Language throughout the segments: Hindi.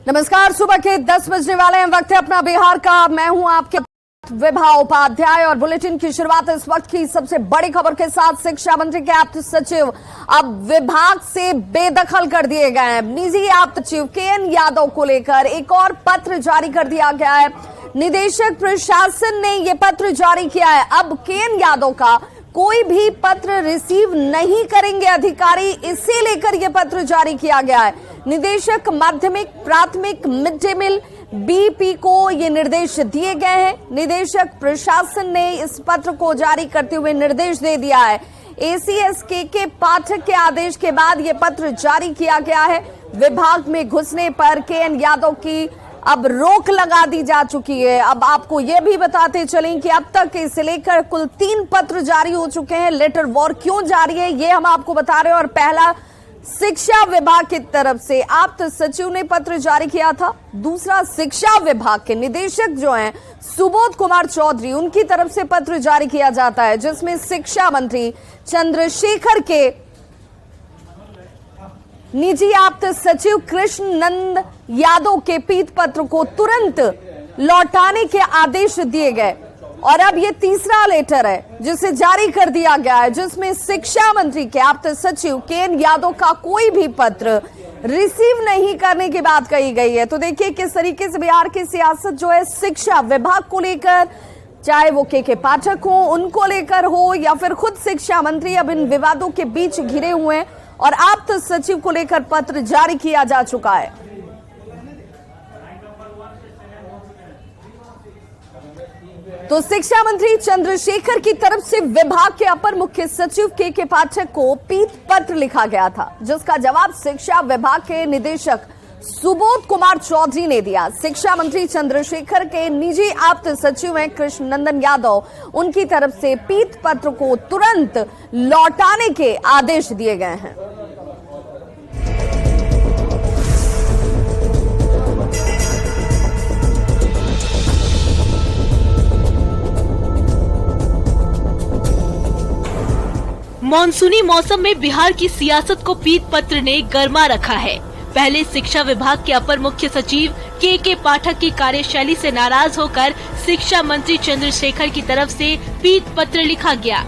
नमस्कार, सुबह के 10 बजने वाले हैं। वक्त है अपना बिहार का। मैं हूं आपके विभा उपाध्याय और बुलेटिन की शुरुआत इस वक्त की सबसे बड़ी खबर के साथ। शिक्षा मंत्री के आप्त सचिव अब विभाग से बेदखल कर दिए गए हैं। निजी आप्त सचिव केएन यादव को लेकर एक और पत्र जारी कर दिया गया है। निदेशक प्रशासन ने यह पत्र जारी किया है। अब केएन यादव का कोई भी पत्र रिसीव नहीं करेंगे अधिकारी, इसे लेकर यह पत्र जारी किया गया है। निदेशक माध्यमिक प्राथमिक मिड डे मील बीपी को ये निर्देश दिए गए हैं। निदेशक प्रशासन ने इस पत्र को जारी करते हुए निर्देश दे दिया है। एसीएस के पाठक के आदेश के बाद यह पत्र जारी किया गया है। विभाग में घुसने पर केएन यादव की अब रोक लगा दी जा चुकी है। अब आपको यह भी बताते चलें कि अब तक इसे लेकर कुल 3 पत्र जारी हो चुके हैं। लेटर वॉर क्यों जारी है ये हम आपको बता रहे हैं। और पहला शिक्षा विभाग की तरफ से आप्त सचिव ने पत्र जारी किया था। दूसरा शिक्षा विभाग के निदेशक जो हैं सुबोध कुमार चौधरी, उनकी तरफ से पत्र जारी किया जाता है, जिसमें शिक्षा मंत्री चंद्रशेखर के निजी आप्त सचिव कृष्ण नंद यादव के पीत पत्र को तुरंत लौटाने के आदेश दिए गए। और अब ये तीसरा लेटर है जिसे जारी कर दिया गया है, जिसमें शिक्षा मंत्री के आप्त सचिव केएन यादव का कोई भी पत्र रिसीव नहीं करने की बात कही गई है। तो देखिए किस तरीके से बिहार की सियासत जो है शिक्षा विभाग को लेकर, चाहे वो के पाठक हो उनको लेकर हो या फिर खुद शिक्षा मंत्री, अब इन विवादों के बीच घिरे हुए हैं और आप्त सचिव को लेकर पत्र जारी किया जा चुका है। तो शिक्षा मंत्री चंद्रशेखर की तरफ से विभाग के अपर मुख्य सचिव के पाठक को पीत पत्र लिखा गया था, जिसका जवाब शिक्षा विभाग के निदेशक सुबोध कुमार चौधरी ने दिया। शिक्षा मंत्री चंद्रशेखर के निजी आप्त सचिव हैं कृष्ण नंदन यादव, उनकी तरफ से पीत पत्र को तुरंत लौटाने के आदेश दिए गए हैं। मॉनसूनी मौसम में बिहार की सियासत को पीत पत्र ने गर्मा रखा है। पहले शिक्षा विभाग के अपर मुख्य सचिव के पाठक की कार्यशैली से नाराज होकर शिक्षा मंत्री चंद्रशेखर की तरफ से पीत पत्र लिखा गया।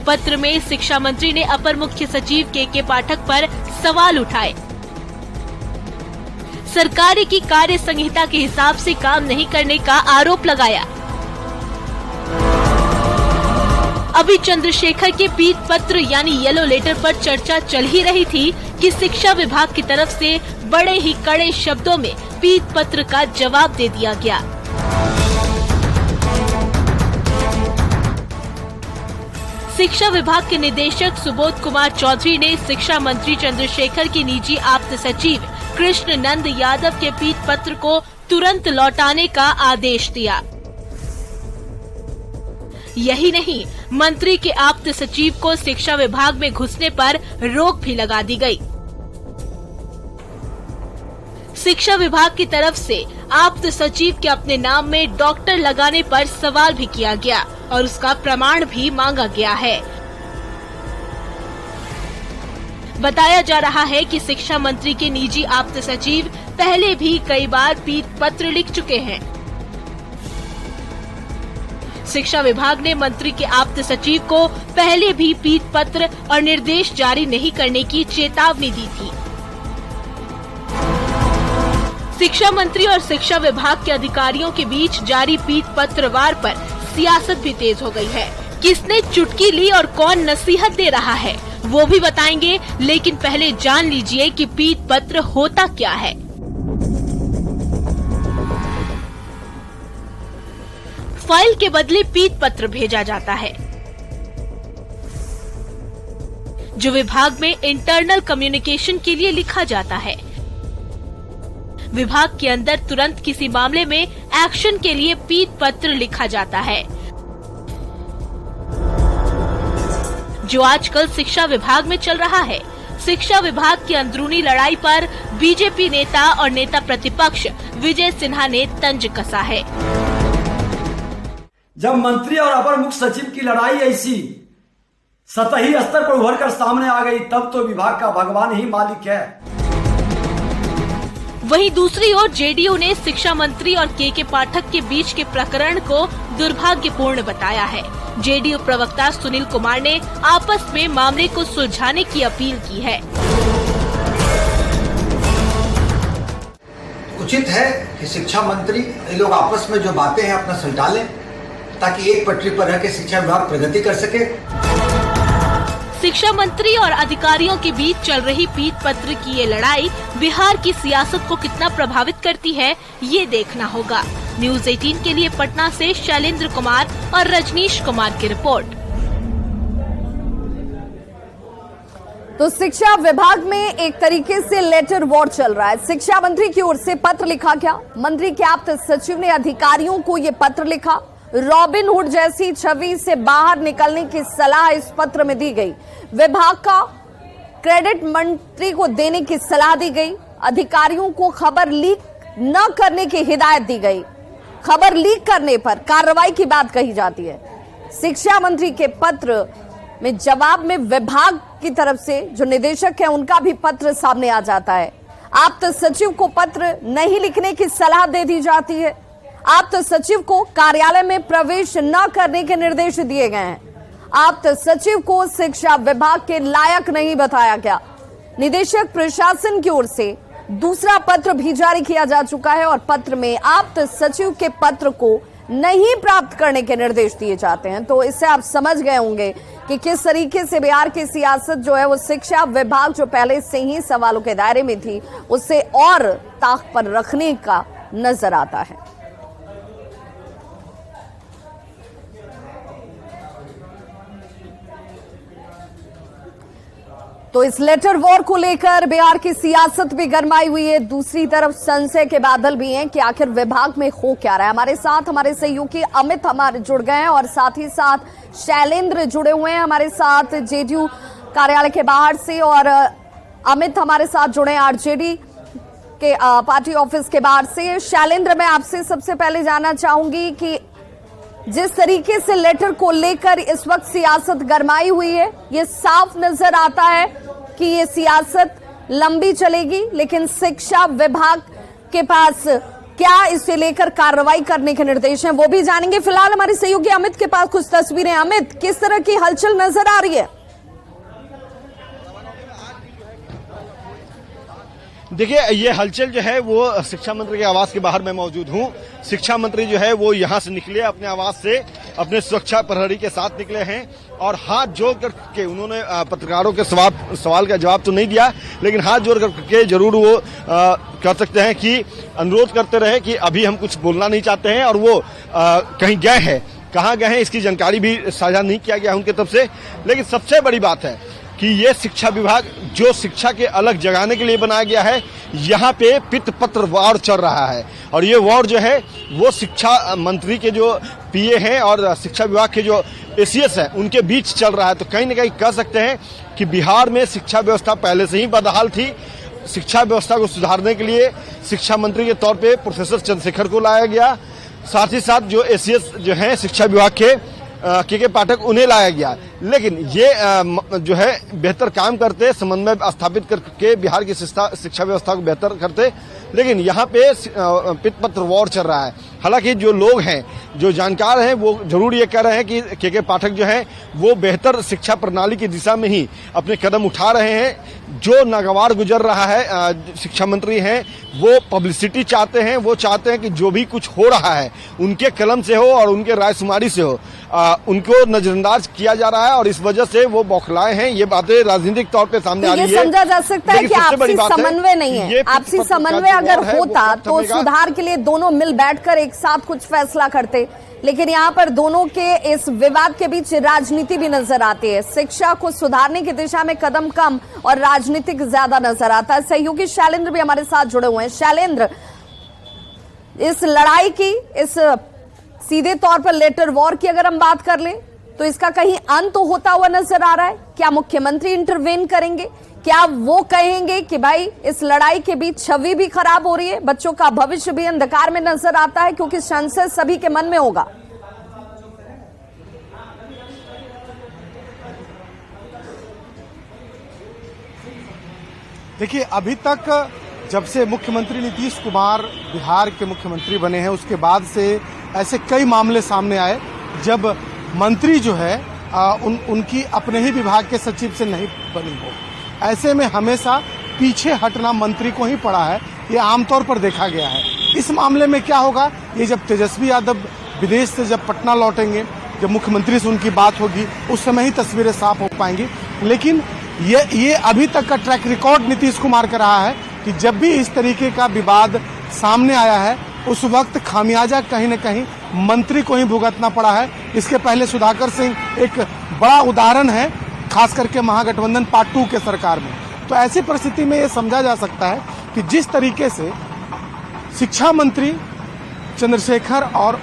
पत्र में शिक्षा मंत्री ने अपर मुख्य सचिव के पाठक पर सवाल उठाए। सरकार की कार्य संहिता के हिसाब से काम नहीं करने का आरोप लगाया। अभी चंद्रशेखर के पीत पत्र यानी येलो लेटर पर चर्चा चल ही रही थी कि शिक्षा विभाग की तरफ से बड़े ही कड़े शब्दों में पीत पत्र का जवाब दे दिया गया। शिक्षा विभाग के निदेशक सुबोध कुमार चौधरी ने शिक्षा मंत्री चंद्रशेखर की निजी आप्त सचिव कृष्ण नंद यादव के पीत पत्र को तुरंत लौटाने का आदेश दिया। यही नहीं, मंत्री के आप्त सचिव को शिक्षा विभाग में घुसने पर रोक भी लगा दी गई। शिक्षा विभाग की तरफ से आप्त सचिव के अपने नाम में डॉक्टर लगाने पर सवाल भी किया गया और उसका प्रमाण भी मांगा गया है। बताया जा रहा है कि शिक्षा मंत्री के निजी आप्त सचिव पहले भी कई बार पीत पत्र लिख चुके हैं। शिक्षा विभाग ने मंत्री के आप्त सचिव को पहले भी पीत पत्र और निर्देश जारी नहीं करने की चेतावनी दी थी। शिक्षा मंत्री और शिक्षा विभाग के अधिकारियों के बीच जारी पीत पत्र वार पर सियासत भी तेज हो गई है। किसने चुटकी ली और कौन नसीहत दे रहा है वो भी बताएंगे, लेकिन पहले जान लीजिए कि पीत पत्र होता क्या है। फाइल के बदले पीत पत्र भेजा जाता है, जो विभाग में इंटरनल कम्युनिकेशन के लिए लिखा जाता है। विभाग के अंदर तुरंत किसी मामले में एक्शन के लिए पीत पत्र लिखा जाता है, जो आजकल शिक्षा विभाग में चल रहा है। शिक्षा विभाग की अंदरूनी लड़ाई पर बीजेपी नेता और नेता प्रतिपक्ष विजय सिन्हा ने तंज कसा है। जब मंत्री और अपर मुख्य सचिव की लड़ाई ऐसी सतही स्तर पर उभर कर सामने आ गई, तब तो विभाग का भगवान ही मालिक है। वहीं दूसरी ओर जेडीयू ने शिक्षा मंत्री और के पाठक के बीच के प्रकरण को दुर्भाग्यपूर्ण बताया है। जेडीयू प्रवक्ता सुनील कुमार ने आपस में मामले को सुलझाने की अपील की है। उचित है कि शिक्षा मंत्री ये लोग आपस में जो बातें हैं अपना सुलझा लें, ताकि एक पटरी पर रह के शिक्षा विभाग प्रगति कर सके। शिक्षा मंत्री और अधिकारियों के बीच चल रही पीत पत्र की ये लड़ाई बिहार की सियासत को कितना प्रभावित करती है, ये देखना होगा। न्यूज़ 18 के लिए पटना से शैलेंद्र कुमार और रजनीश कुमार की रिपोर्ट। तो शिक्षा विभाग में एक तरीके से लेटर वॉर चल रहा है। शिक्षा मंत्री की ओर से पत्र लिखा गया, मंत्री के आप्त सचिव ने अधिकारियों को ये पत्र लिखा। रॉबिन हुड जैसी छवि से बाहर निकलने की सलाह इस पत्र में दी गई। विभाग का क्रेडिट मंत्री को देने की सलाह दी गई। अधिकारियों को खबर लीक न करने की हिदायत दी गई। खबर लीक करने पर कार्रवाई की बात कही जाती है। शिक्षा मंत्री के पत्र में जवाब में विभाग की तरफ से जो निदेशक है उनका भी पत्र सामने आ जाता है। आप्त सचिव को पत्र नहीं लिखने की सलाह दे दी जाती है। आप्त सचिव को कार्यालय में प्रवेश न करने के निर्देश दिए गए हैं। आप्त सचिव को शिक्षा विभाग के लायक नहीं बताया गया। निदेशक प्रशासन की ओर से दूसरा पत्र भी जारी किया जा चुका है और पत्र में आप्त सचिव के पत्र को नहीं प्राप्त करने के निर्देश दिए जाते हैं। तो इससे आप समझ गए होंगे कि किस तरीके से बिहार की सियासत जो है वो शिक्षा विभाग जो पहले से ही सवालों के दायरे में थी उससे और ताक पर रखने का नजर आता है। तो इस लेटर वॉर को लेकर बिहार की सियासत भी गरमाई हुई है। दूसरी तरफ संशय के बादल भी हैं कि आखिर विभाग में हो क्या रहा है। हमारे साथ हमारे सहयोगी अमित हमारे जुड़ गए हैं और साथ ही साथ शैलेंद्र जुड़े हुए हैं हमारे साथ जेडीयू कार्यालय के बाहर से, और अमित हमारे साथ जुड़े आरजेडी के पार्टी ऑफिस के बाहर से। शैलेंद्र, मैं आपसे सबसे पहले जानना चाहूंगी कि जिस तरीके से लेटर को लेकर इस वक्त सियासत गरमाई हुई है, ये साफ नजर आता है कि ये सियासत लंबी चलेगी, लेकिन शिक्षा विभाग के पास क्या इसे लेकर कार्रवाई करने के निर्देश हैं वो भी जानेंगे। फिलहाल हमारे सहयोगी अमित के पास कुछ तस्वीरें। अमित, किस तरह की हलचल नजर आ रही है? देखिए, ये हलचल जो है वो शिक्षा मंत्री के आवास के बाहर मैं मौजूद हूं। शिक्षा मंत्री जो है वो यहां से निकले अपने आवास से, अपने सुरक्षा प्रहरी के साथ निकले हैं और हाथ जोड़ करके उन्होंने पत्रकारों के सवाल का जवाब तो नहीं दिया, लेकिन हाथ जोड़ करके जरूर वो कह सकते हैं कि अनुरोध करते रहे कि अभी हम कुछ बोलना नहीं चाहते हैं, और वो कहीं गए हैं, कहाँ गए हैं इसकी जानकारी भी साझा नहीं किया गया उनकी तरफ से। लेकिन सबसे बड़ी बात है कि ये शिक्षा विभाग जो शिक्षा के अलग जगाने के लिए बनाया गया है, यहाँ पे पित पत्र वॉर चल रहा है, और ये वॉर जो है वो शिक्षा मंत्री के जो पीए हैं और शिक्षा विभाग के जो एसीएस हैं उनके बीच चल रहा है। तो कहीं न कहीं कह सकते हैं कि बिहार में शिक्षा व्यवस्था पहले से ही बदहाल थी। शिक्षा व्यवस्था को सुधारने के लिए शिक्षा मंत्री के तौर पे प्रोफेसर चंद्रशेखर को लाया गया, साथ ही साथ जो एसीएस जो हैं शिक्षा विभाग के पाठक उन्हें लाया गया। लेकिन ये जो है बेहतर काम करते, समन्वय स्थापित करके बिहार की शिक्षा व्यवस्था को बेहतर करते, लेकिन यहाँ पे पित पत्र वॉर चल रहा है। हालांकि जो लोग हैं, जो जानकार हैं, वो जरूर ये कह रहे हैं कि के पाठक जो हैं वो बेहतर शिक्षा प्रणाली की दिशा में ही अपने कदम उठा रहे हैं। जो नागवार गुजर रहा है शिक्षा मंत्री हैं वो पब्लिसिटी चाहते हैं, वो चाहते हैं कि जो भी कुछ हो रहा है उनके कलम से हो और उनके रायशुमारी से हो, उनको नजरअंदाज किया जा रहा है और इस वजह से वो बौखलाए हैं। ये बातें राजनीतिक तौर पे सामने आ रही है। ये समझा जा सकता है कि आपसी समन्वय नहीं है। आपसी समन्वय अगर होता तो सुधार के लिए दोनों मिल बैठकर एक साथ कुछ फैसला करते, लेकिन यहाँ पर दोनों के इस विवाद के बीच राजनीति भी नजर आती है। शिक्षा को सुधारने की दिशा में कदम कम और राजनीतिक ज्यादा नजर आता है। सहयोगी शैलेंद्र भी हमारे साथ जुड़े हुए हैं। शैलेंद्र, इस लड़ाई की, इस सीधे तौर पर लेटर वॉर की अगर हम बात कर लें तो इसका कहीं अंत होता हुआ नजर आ रहा है? क्या मुख्यमंत्री इंटरवेन करेंगे? क्या वो कहेंगे कि भाई इस लड़ाई के बीच छवि भी खराब हो रही है, बच्चों का भविष्य भी अंधकार में नजर आता है, क्योंकि संशय सभी के मन में होगा? देखिए, अभी तक जब से मुख्यमंत्री नीतीश कुमार बिहार के मुख्यमंत्री बने हैं उसके बाद से ऐसे कई मामले सामने आए जब मंत्री जो है उनकी अपने ही विभाग के सचिव से नहीं बनी हो। ऐसे में हमेशा पीछे हटना मंत्री को ही पड़ा है, ये आमतौर पर देखा गया है। इस मामले में क्या होगा, ये जब तेजस्वी यादव विदेश से जब पटना लौटेंगे, जब मुख्यमंत्री से उनकी बात होगी, उस समय ही तस्वीरें साफ हो पाएंगी। लेकिन ये अभी तक का ट्रैक रिकॉर्ड नीतीश कुमार का रहा है कि जब भी इस तरीके का विवाद सामने आया है उस वक्त खामियाजा कहीं न कहीं मंत्री को ही भुगतना पड़ा है। इसके पहले सुधाकर सिंह एक बड़ा उदाहरण है, खास करके महागठबंधन पार्ट 2 के सरकार में। तो ऐसी परिस्थिति में ये समझा जा सकता है कि जिस तरीके से शिक्षा मंत्री चंद्रशेखर और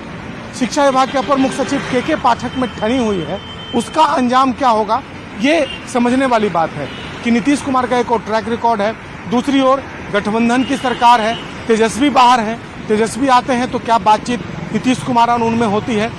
शिक्षा विभाग के अपर मुख्य सचिव के पाठक में ठनी हुई है, उसका अंजाम क्या होगा ये समझने वाली बात है कि नीतीश कुमार का एक और ट्रैक रिकॉर्ड है, दूसरी ओर गठबंधन की सरकार है, तेजस्वी बाहर है, तेजस्वी आते हैं तो क्या बातचीत नीतीश कुमार और उनमें होती है।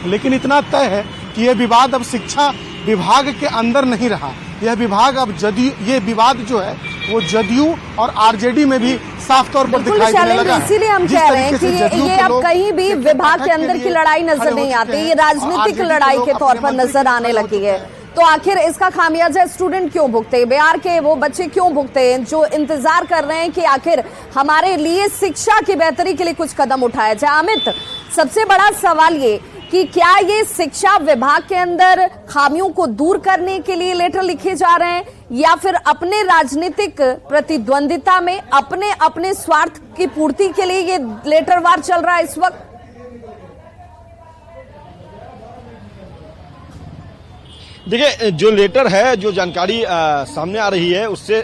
लेकिन इतना तय है कि यह विवाद अब शिक्षा विभाग के अंदर नहीं रहा, यह विभाग अब ये विवाद जो है वो जदयू और आरजेडी में भी साफ तौर पर दिखाई देने लगा है। इसीलिए हम कह रहे हैं कि ये अब कहीं भी विभाग के अंदर की लड़ाई नजर नहीं आती, ये राजनीतिक लड़ाई के तौर पर नजर आने लगी है। तो आखिर इसका खामियाजा स्टूडेंट क्यों भुगते हैं, बिहार के वो बच्चे क्यों भुगते हैं जो इंतजार कर रहे हैं कि आखिर हमारे लिए शिक्षा की बेहतरी के लिए कुछ कदम उठाया जाए। अमित, सबसे बड़ा सवाल ये कि क्या ये शिक्षा विभाग के अंदर खामियों को दूर करने के लिए लेटर लिखे जा रहे हैं या फिर अपने राजनीतिक प्रतिद्वंदिता में अपने स्वार्थ की पूर्ति के लिए ये लेटरवार चल रहा है इस वक्त? देखिए, जो लेटर है, जो जानकारी सामने आ रही है उससे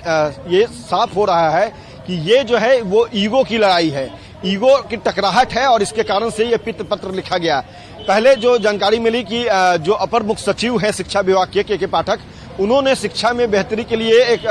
ये साफ हो रहा है कि ये जो है वो ईगो की लड़ाई है, ईगो की टकराहट है और इसके कारण से ये पित्त पत्र लिखा गया। पहले जो जानकारी मिली कि जो अपर मुख्य सचिव है शिक्षा विभाग के पाठक, उन्होंने शिक्षा में बेहतरी के लिए एक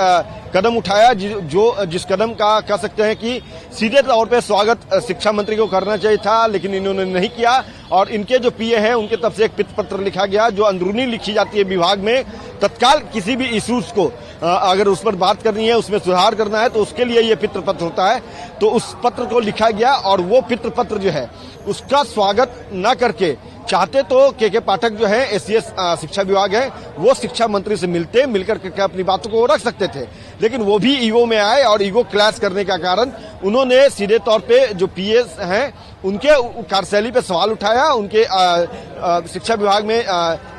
कदम उठाया जिस कदम का कह सकते हैं कि सीधे तौर पे स्वागत शिक्षा मंत्री को करना चाहिए था, लेकिन इन्होंने नहीं किया। और इनके जो पीए हैं उनके तरफ से एक पित्त पत्र लिखा गया जो अंदरूनी लिखी जाती है विभाग में। तत्काल किसी भी इश्यूज को अगर उस पर बात करनी है, उसमें सुधार करना है तो उसके लिए ये पित्र पत्र होता है। तो उस पत्र को लिखा गया और वो पित्र पत्र जो है उसका स्वागत न करके चाहते तो के पाठक जो है एससीएस शिक्षा विभाग है वो शिक्षा मंत्री से मिलकर के अपनी बातों को रख सकते थे, लेकिन वो भी ईगो में आए और ईगो क्लैश करने का कारण उन्होंने सीधे तौर पे जो पीएस हैं उनके कार्यशैली पे सवाल उठाया, उनके शिक्षा विभाग में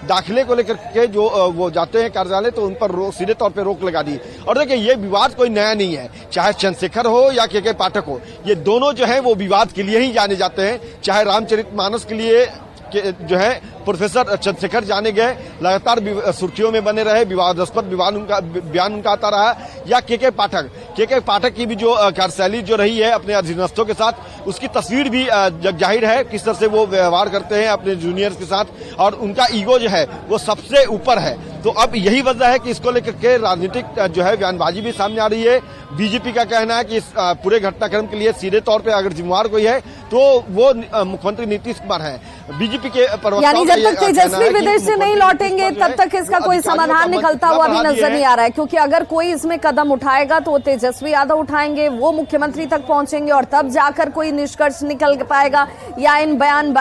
दाखिले को लेकर के जो वो जाते हैं कार्यालय तो उन पर सीधे तौर पे रोक लगा दी। और देखिए, ये विवाद कोई नया नहीं है, चाहे चंद्रशेखर हो या के पाठक हो, ये दोनों जो है वो विवाद के लिए ही जाने जाते हैं। चाहे रामचरितमानस के लिए जो है प्रोफेसर चंद्रशेखर जाने गए, लगातार सुर्खियों में बने रहे, विवादास्पद बयान उनका आता रहा, या के पाठक की भी जो कार्यशैली जो रही है अपने अधीनस्थों के साथ, उसकी तस्वीर भी जाहिर है किस तरह से वो व्यवहार करते हैं अपने जूनियर्स के साथ और उनका ईगो जो है वो सबसे ऊपर है। तो अब यही वजह है कि इसको लेकर के राजनीतिक जो है बयानबाजी भी सामने आ रही है। बीजेपी का कहना है कि इस पूरे घटनाक्रम के लिए सीधे तौर पे अगर जिम्मेवार कोई है तो वो मुख्यमंत्री नीतीश कुमार हैं। बीजेपी के यानी जब तक तेजस्वी विदेश से नहीं लौटेंगे तब तक इसका कोई समाधान निकलता हुआ भी नजर नहीं आ रहा है, क्योंकि अगर कोई इसमें कदम उठाएगा तो तेजस्वी यादव उठाएंगे, वो मुख्यमंत्री तक पहुंचेंगे और तब जाकर कोई निष्कर्ष निकल पाएगा या इन बयान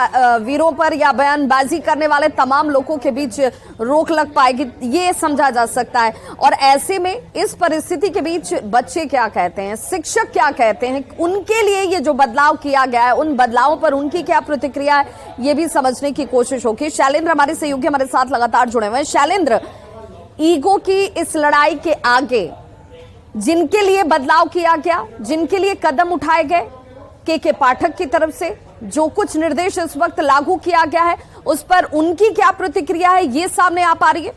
वीरों पर या बयानबाजी करने वाले तमाम लोगों के बीच रोक लग पाएगी, ये समझा जा सकता है। और ऐसे में इस परिस्थिति के बीच बच्चे क्या कहते हैं, शिक्षक क्या कहते हैं, उनके लिए ये जो बदलाव किया गया है उन बदलावों पर उनकी क्या प्रतिक्रिया है, ये भी समझने की कोशिश होगी। शैलेंद्र हमारे सहयोगी हमारे साथ लगातार जुड़े हुए हैं। शैलेंद्र, ईगो की इस लड़ाई के आगे जिनके लिए बदलाव किया गया, जिनके लिए कदम उठाए गए के पाठक की तरफ से, जो कुछ निर्देश इस वक्त लागू किया गया है उस पर उनकी क्या प्रतिक्रिया है, ये सामने आ पा रही है?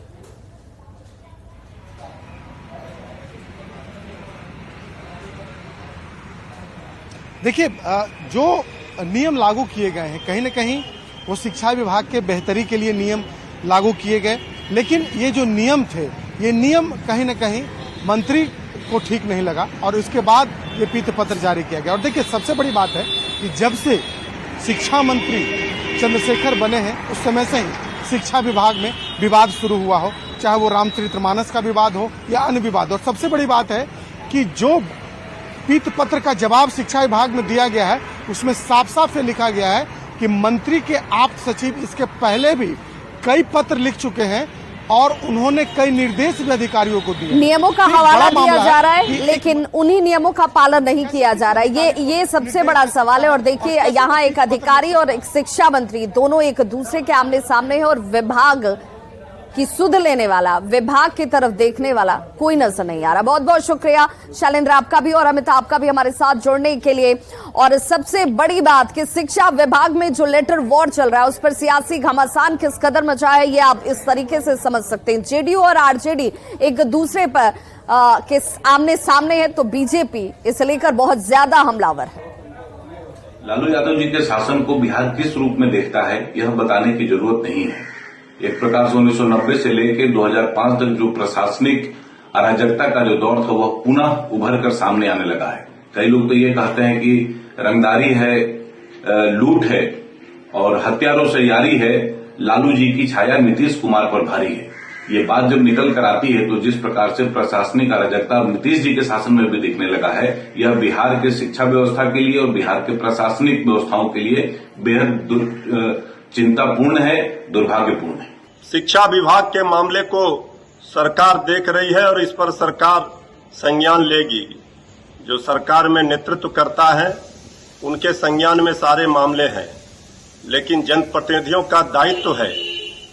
देखिए, जो नियम लागू किए गए हैं कहीं न कहीं वो शिक्षा विभाग के बेहतरी के लिए नियम लागू किए गए, लेकिन ये जो नियम थे ये नियम कहीं न कहीं मंत्री को ठीक नहीं लगा और उसके बाद ये पीत पत्र जारी किया गया। और देखिए, सबसे बड़ी बात है कि जब से शिक्षा मंत्री चंद्रशेखर बने हैं उस समय से ही शिक्षा विभाग में विवाद शुरू हुआ हो, चाहे वो रामचरितमानस का विवाद हो या अन्य विवाद हो। और सबसे बड़ी बात है कि जो पीत पत्र का जवाब शिक्षा विभाग में दिया गया है उसमें साफ साफ ये लिखा गया है कि मंत्री के आप्त सचिव इसके पहले भी कई पत्र लिख चुके हैं और उन्होंने कई निर्देश भी अधिकारियों को दिए। नियमों का हवाला दिया जा रहा है लेकिन उन्हीं नियमों का पालन नहीं किया जा रहा है। ये सबसे बड़ा सवाल है। और देखिए, यहाँ एक अधिकारी और एक शिक्षा मंत्री दोनों एक दूसरे के आमने सामने है और विभाग की सुध लेने वाला, विभाग की तरफ देखने वाला कोई नजर नहीं आ रहा। बहुत बहुत शुक्रिया शैलेंद्र आपका भी और अमित आपका भी हमारे साथ जुड़ने के लिए। और सबसे बड़ी बात कि शिक्षा विभाग में जो लेटर वॉर चल रहा है उस पर सियासी घमासान किस कदर मचा है ये आप इस तरीके से समझ सकते हैं। जेडीयू और आरजेडी एक दूसरे पर के आमने सामने है तो बीजेपी इसे लेकर बहुत ज्यादा हमलावर है। लालू यादव जी के शासन को बिहार किस रूप में देखता है यह बताने की जरूरत नहीं है। एक प्रकार से 1990 से लेकर 2005 तक जो प्रशासनिक अराजकता का जो दौर था वह पुनः उभर कर सामने आने लगा है। कई लोग तो ये कहते हैं कि रंगदारी है, लूट है और हत्यारों से यारी है, लालू जी की छाया नीतीश कुमार पर भारी है। ये बात जब निकल कर आती है तो जिस प्रकार से प्रशासनिक अराजकता नीतीश जी के शासन में भी दिखने लगा है, यह बिहार के शिक्षा व्यवस्था के लिए और बिहार के प्रशासनिक व्यवस्थाओं के लिए बेहद चिंतापूर्ण है, दुर्भाग्यपूर्ण है। शिक्षा विभाग के मामले को सरकार देख रही है और इस पर सरकार संज्ञान लेगी। जो सरकार में नेतृत्व करता है उनके संज्ञान में सारे मामले हैं, लेकिन जनप्रतिनिधियों का दायित्व है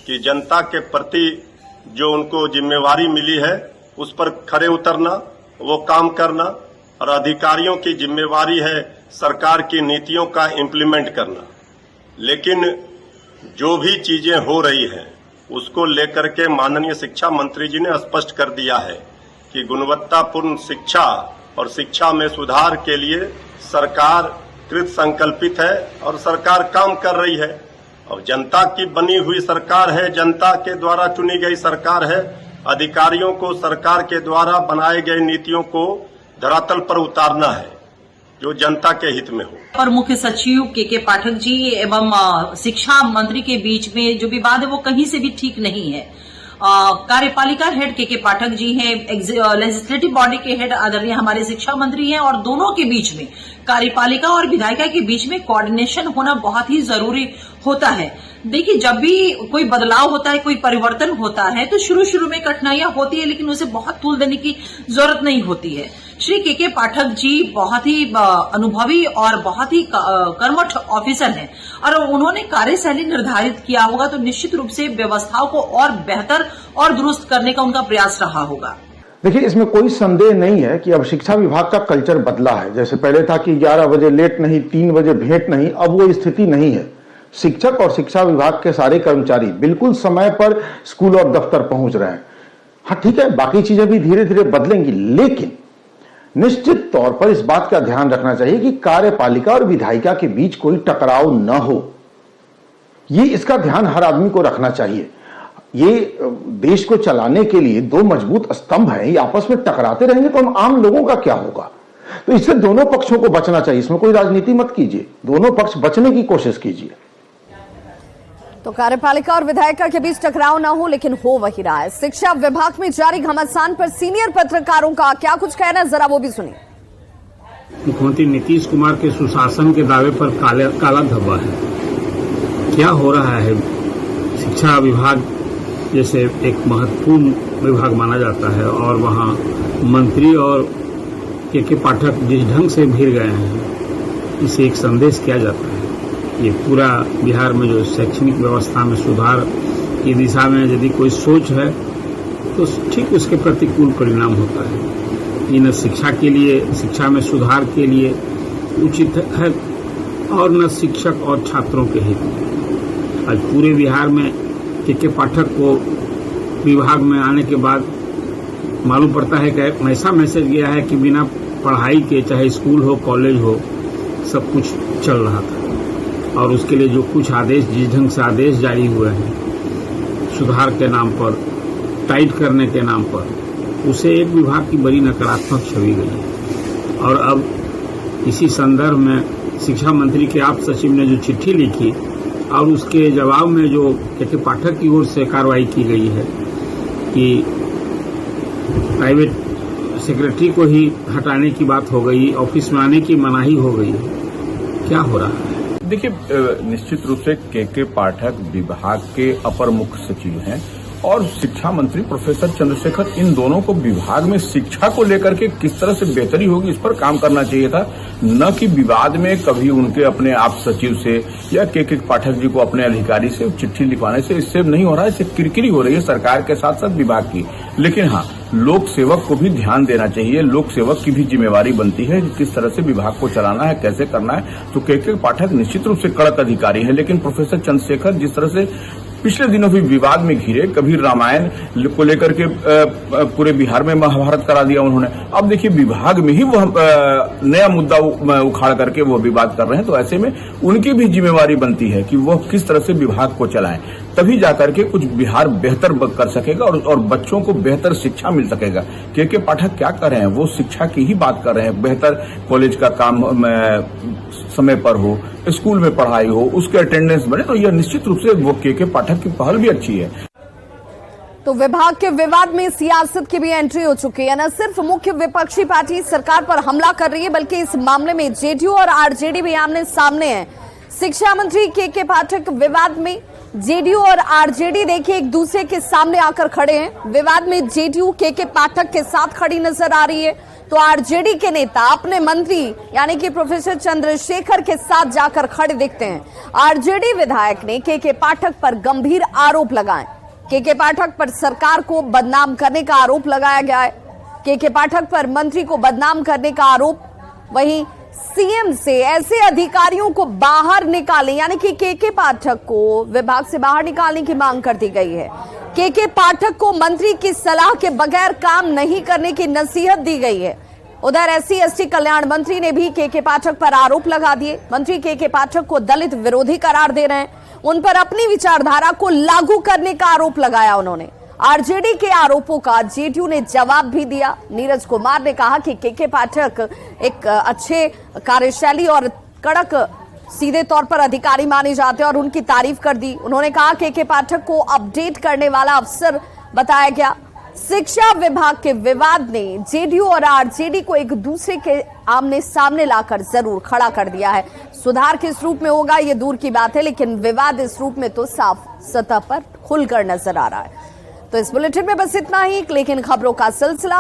कि जनता के प्रति जो उनको जिम्मेवारी मिली है उस पर खरे उतरना, वो काम करना, और अधिकारियों की जिम्मेवारी है सरकार की नीतियों का इम्प्लीमेंट करना। लेकिन जो भी चीजें हो रही हैं उसको लेकर के माननीय शिक्षा मंत्री जी ने स्पष्ट कर दिया है कि गुणवत्तापूर्ण शिक्षा और शिक्षा में सुधार के लिए सरकार कृत संकल्पित है और सरकार काम कर रही है। और जनता की बनी हुई सरकार है, जनता के द्वारा चुनी गई सरकार है। अधिकारियों को सरकार के द्वारा बनाए गए नीतियों को धरातल पर उतारना है जो जनता के हित में हो। पर मुख्य सचिव के पाठक जी एवं शिक्षा मंत्री के बीच में जो विवाद है वो कहीं से भी ठीक नहीं है। कार्यपालिका हेड के पाठक जी हैं, लेजिस्लेटिव बॉडी के हेड आदरणीय हमारे शिक्षा मंत्री हैं और दोनों के बीच में, कार्यपालिका और विधायिका के बीच में कोऑर्डिनेशन होना बहुत ही जरूरी होता है। देखिए, जब भी कोई बदलाव होता है, कोई परिवर्तन होता है तो शुरू में कठिनाइयां होती है, लेकिन उसे बहुत तूल देने की जरूरत नहीं होती है। श्री के पाठक जी बहुत ही अनुभवी और बहुत ही कर्मठ ऑफिसर हैं और उन्होंने कार्यशैली निर्धारित किया होगा तो निश्चित रूप से व्यवस्थाओं को और बेहतर और दुरुस्त करने का उनका प्रयास रहा होगा। देखिए, इसमें कोई संदेह नहीं है कि अब शिक्षा विभाग का कल्चर बदला है। जैसे पहले था कि 11 बजे लेट नहीं, 3 बजे भेंट नहीं, अब वो स्थिति नहीं है। शिक्षक और शिक्षा विभाग के सारे कर्मचारी बिल्कुल समय पर स्कूल और दफ्तर पहुंच रहे हैं। हाँ ठीक है, बाकी चीजें भी धीरे धीरे बदलेंगी, लेकिन निश्चित तौर पर इस बात का ध्यान रखना चाहिए कि कार्यपालिका और विधायिका के बीच कोई टकराव न हो। ये इसका ध्यान हर आदमी को रखना चाहिए। ये देश को चलाने के लिए दो मजबूत स्तंभ हैं, ये आपस में टकराते रहेंगे तो हम आम लोगों का क्या होगा। तो इससे दोनों पक्षों को बचना चाहिए, इसमें कोई राजनीति मत कीजिए, दोनों पक्ष बचने की कोशिश कीजिए। तो कार्यपालिका और विधायिका के बीच टकराव ना हो, लेकिन हो वही रहा है। शिक्षा विभाग में जारी घमासान पर सीनियर पत्रकारों का क्या कुछ कहना है, जरा वो भी सुनिए। मुख्यमंत्री नीतीश कुमार के सुशासन के दावे पर काला धब्बा है। क्या हो रहा है? शिक्षा विभाग जैसे एक महत्वपूर्ण विभाग माना जाता है और वहां मंत्री और के पाठक जिस ढंग से भिड़ गए हैं, इसे एक संदेश किया जाता है। ये पूरा बिहार में जो शैक्षणिक व्यवस्था में सुधार की दिशा में यदि कोई सोच है तो ठीक उसके प्रतिकूल परिणाम होता है। ये न शिक्षा के लिए, शिक्षा में सुधार के लिए उचित है और न शिक्षक और छात्रों के हित में। आज पूरे बिहार में के पाठक को विभाग में आने के बाद मालूम पड़ता है कि ऐसा मैसेज गया है कि बिना पढ़ाई के, चाहे स्कूल हो कॉलेज हो, सब कुछ चल रहा था। और उसके लिए जो कुछ आदेश, जिस ढंग से आदेश जारी हुए हैं सुधार के नाम पर, टाइट करने के नाम पर, उसे एक विभाग की बड़ी नकारात्मक छवि गई है। और अब इसी संदर्भ में शिक्षा मंत्री के आप सचिव ने जो चिट्ठी लिखी और उसके जवाब में जो के पाठक की ओर से कार्रवाई की गई है कि प्राइवेट सेक्रेटरी को ही हटाने की बात हो गई, ऑफिस में आने की मनाही हो गई, क्या हो रहा है? देखिए, निश्चित रूप से के पाठक विभाग के अपर मुख्य सचिव हैं और शिक्षा मंत्री प्रोफेसर चंद्रशेखर, इन दोनों को विभाग में शिक्षा को लेकर के किस तरह से बेहतरी होगी इस पर काम करना चाहिए था, न कि विवाद में कभी उनके अपने आप सचिव से या के पाठक जी को अपने अधिकारी से चिट्ठी लिखवाने से इससे नहीं हो रहा है। इससे किरकिरी हो रही है सरकार के साथ साथ विभाग की। लेकिन हाँ, लोक सेवक को भी ध्यान देना चाहिए, लोक सेवक की भी जिम्मेवारी बनती है कि किस तरह से विभाग को चलाना है, कैसे करना है। तो के पाठक निश्चित रूप से कड़क अधिकारी है, लेकिन प्रोफेसर चंद्रशेखर जिस तरह से पिछले दिनों भी विवाद में घिरे, कभी रामायण को लेकर के पूरे बिहार में महाभारत करा दिया उन्होंने, अब देखिए विभाग में ही वो नया मुद्दा उखाड़ करके वो विवाद कर रहे हैं। तो ऐसे में उनकी भी जिम्मेवारी बनती है कि वो किस तरह से विभाग को चलाएं, तभी जाकर के कुछ बिहार बेहतर कर सकेगा और बच्चों को बेहतर शिक्षा मिल सकेगा। के पाठक क्या कर रहे हैं, वो शिक्षा की ही बात कर रहे हैं। बेहतर कॉलेज का काम समय पर हो, स्कूल में पढ़ाई हो, उसके अटेंडेंस बने, तो यह निश्चित रूप से वो के पाठक की पहल भी अच्छी है। तो विभाग के विवाद में सियासत की भी एंट्री हो चुकी है। न सिर्फ मुख्य विपक्षी पार्टी सरकार पर हमला कर रही है, बल्कि इस मामले में जेडीयू और आरजेडी भी आमने सामने है। शिक्षा मंत्री के पाठक विवाद में जेडीयू और आरजेडी देखिए एक दूसरे के सामने आकर खड़े हैं। विवाद में जेडीयू के पाठक के साथ खड़ी नजर आ रही है, तो आरजेडी के नेता अपने मंत्री यानी कि प्रोफेसर चंद्रशेखर के साथ जाकर खड़े दिखते हैं। आरजेडी विधायक ने के पाठक पर गंभीर आरोप लगाए। के पाठक पर सरकार को बदनाम करने का आरोप लगाया गया है। के पाठक पर मंत्री को बदनाम करने का आरोप। वहीं सीएम से ऐसे अधिकारियों को बाहर निकालें, यानी कि के पाठक को विभाग से बाहर निकालने की मांग कर दी गई है। के पाठक को मंत्री की सलाह के बगैर काम नहीं करने की नसीहत दी गई है। उधर SC/ST कल्याण मंत्री ने भी के पाठक पर आरोप लगा दिए। मंत्री के पाठक को दलित विरोधी करार दे रहे हैं, उन पर अपनी विचारधारा को लागू करने का आरोप लगाया उन्होंने। आरजेडी के आरोपों का जेडीयू ने जवाब भी दिया। नीरज कुमार ने कहा कि के पाठक एक अच्छे कार्यशैली और कड़क सीधे तौर पर अधिकारी माने जाते हैं और उनकी तारीफ कर दी। उन्होंने कहा कि के पाठक को अपडेट करने वाला अफसर बताया गया। शिक्षा विभाग के विवाद ने जेडीयू और आरजेडी को एक दूसरे के आमने सामने लाकर जरूर खड़ा कर दिया है। सुधार किस रूप में होगा ये दूर की बात है, लेकिन विवाद इस रूप में तो साफ सतह पर खुलकर नजर आ रहा है। तो इस बुलेटिन में बस इतना ही, लेकिन खबरों का सिलसिला